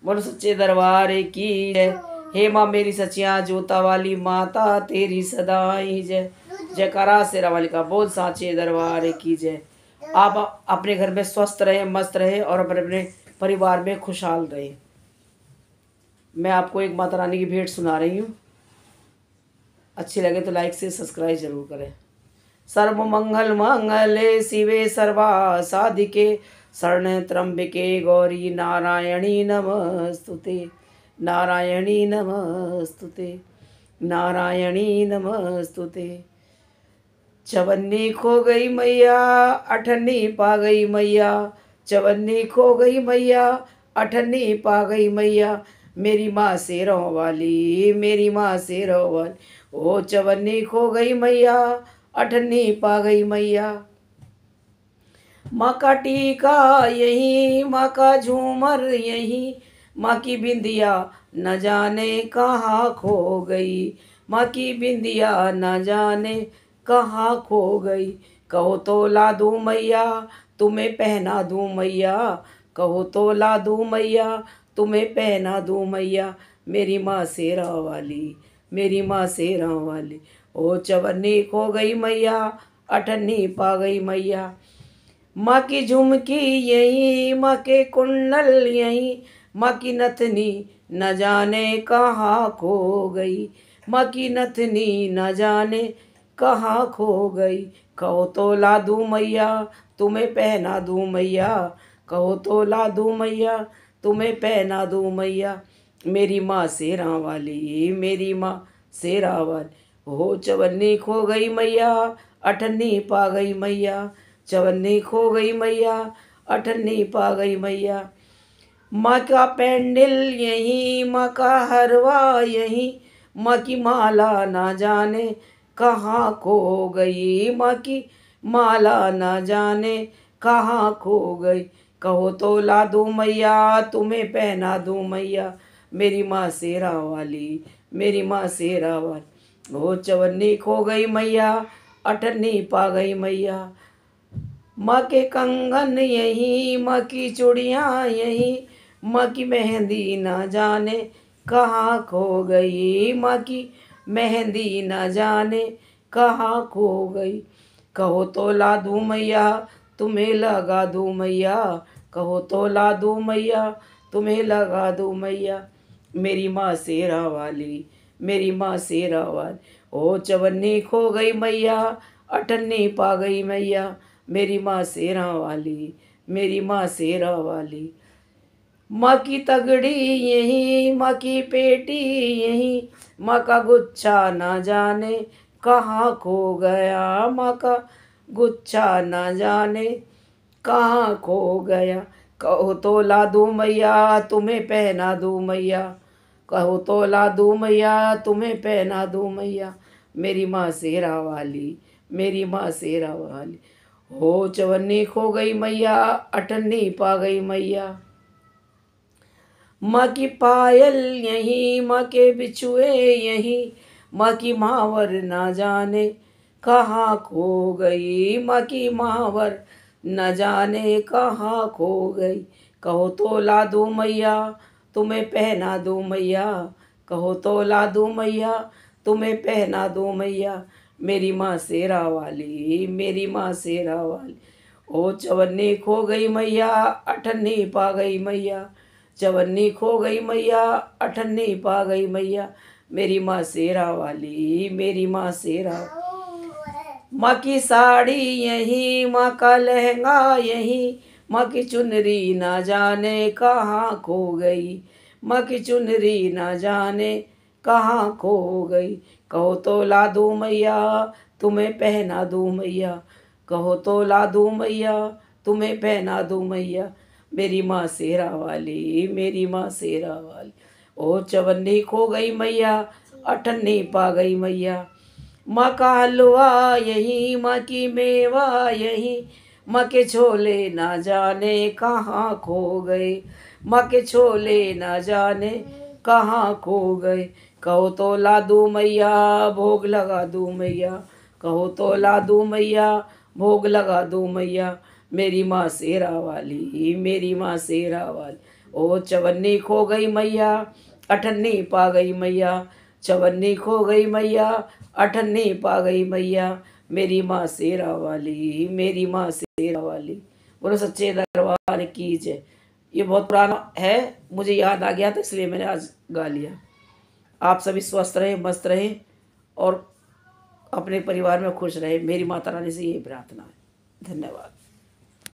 बोलो सच्चे दरबार की जय। हे माँ मेरी सचिया जोता वाली माता तेरी सदाई जय। जयकारा शेरा वाली का बोल साचे दरबार की जय। आप अपने घर में स्वस्थ रहे, मस्त रहे और अपने अपने परिवार में खुशहाल रहे। मैं आपको एक माता रानी की भेंट सुना रही हूँ। अच्छी लगे तो लाइक से सब्सक्राइब जरूर करें। सर्व मंगल मंगले शिवे सर्वा साधिके शरण त्र्यंबिके गौरी नारायणी नमस्तुते। नारायणी नमस्तुते। नारायणी नमस्तुते। चवन्नी खो गई मैया अठन्नी पा गई मैया। चवन्नी खो गई मैया अठन्नी पा गई मैया। मेरी माँ शेरों वाली, मेरी माँ शेरों वाली। ओ चवन्नी खो गई मैया अठन्नी पा गई मैया। माँ का टीका यही, माँ का झूमर यही, माँ की बिंदिया न जाने कहाँ खो गई। माँ की बिंदिया न जाने कहाँ खो गई। कहो तो ला दूँ मैया तुम्हें पहना दूँ मैया। कहो तो ला दूँ मैया तुम्हें पहना दूँ मैया। मेरी माँ शेरा वाली, मेरी माँ शेरा वाली। ओ चवन्नी खो गई मैया अठन्नी पा गई मैया। माँ की झुमकी यही, माँ के कुंडल यही, माँ की नथनी न जाने कहाँ खो गई। माँ की नथनी न जाने कहाँ खो गई। कहो तो ला दूँ मैया तुम्हें पहना दूँ मैया। कहो तो ला दूँ मैया तुम्हें पहना दूँ मैया। मेरी माँ शेरा वाली, मेरी माँ शेरा वाली। हो चवन्नी खो गई मैया अठन्नी पा गई मैया। चवन्नी खो गई मैया अठन्नी पा गई मैया। माँ का पेंडिल यही, माँ का हरवा यही, माँ की माला ना जाने कहाँ खो गई। माँ की माला ना जाने कहाँ खो गई। कहो तो ला दूँ मैया तुम्हें पहना दूँ मैया। मेरी माँ शेरा वाली, मेरी माँ शेरा वाली। वो चवन्नी खो गई मैया अठन्नी पा गई मैया। माँ के कंगन यही, माँ की चूड़ियाँ यही, माँ की मेहंदी न जाने कहाँ खो गई। माँ की मेहंदी न जाने कहाँ खो गई। कहो तो ला दूँ मैया तुम्हें लगा दूँ मैया। कहो तो ला दूँ मैया तुम्हें लगा दूँ मैया। मेरी माँ शेरा वाली, मेरी माँ शेरा वाली। ओ चवन्नी खो गई मैया अठन्नी पा गई मैया। मेरी माँ शेरा वाली, मेरी माँ शेरा वाली। माँ की तगड़ी यही, माँ की पेटी यही, माँ का गुच्छा ना जाने कहाँ खो गया। माँ का गुच्छा ना जाने कहाँ खो गया। कहो तो ला दूँ मैया तुम्हें पहना दूँ मैया। कहो तो ला दूँ मैया तुम्हें पहना दूँ मैया। मेरी माँ शेरा वाली, मेरी माँ शेरा वाली। हो चवन्नी खो गई मैया अठन्नी पा गई मैया। माँ की पायल यही, माँ के बिछुए यही, माँ की महावर ना जाने कहाँ खो गई। माँ की महावर न जाने कहाँ खो गई। कहो तो ला दूँ मैया तुम्हें पहना दूँ मैया। कहो तो ला दूँ मैया तुम्हें पहना दूँ मैया। मेरी माँ शेरा वाली, मेरी माँ शेरा वाली। ओ चवन्नी खो गई मैया अठन्नी पा गई मैया। चवन्नी खो गई मैया अठन्नी पा गई मैया। मेरी माँ शेरा वाली, मेरी माँ शेरा। माँ की साड़ी यही, माँ का लहंगा यही, माँ की चुनरी ना जाने कहाँ खो गई। माँ की चुनरी ना जाने कहाँ खो गई। कहो तो ला दूँ मैया तुम्हें पहना दूँ मैया। कहो तो ला दूँ मैया तुम्हें पहना दूँ मैया। मेरी माँ शेरा वाली, मेरी माँ शेरा वाली। ओ चवन्नी खो गई मैया अठन्नी पा गई मैया। माँ का हलवा यही, माँ की मेवा यही, माँ के छोले ना जाने कहाँ खो गए। माँ के छोले ना जाने कहाँ खो गए। कहो तो ला दूँ मैया भोग लगा दूँ मैया। कहो तो ला दूँ मैया भोग लगा दूँ मैया। मेरी माँ शेरा वाली, मेरी माँ शेरा वाली। ओ चवन्नी खो गई मैया अठन्नी पा गई मैया, चवन्नी खो गई मैया अठन्नी पा गई मैया, मेरी माँ शेरा वाली, मेरी माँ शेरा वाली। बोलो सच्चे दरबार की जय। ये बहुत पुराना है, मुझे याद आ गया था इसलिए मैंने आज गा लिया। आप सभी स्वस्थ रहें, मस्त रहें और अपने परिवार में खुश रहें। मेरी माता रानी से यही प्रार्थना है। धन्यवाद।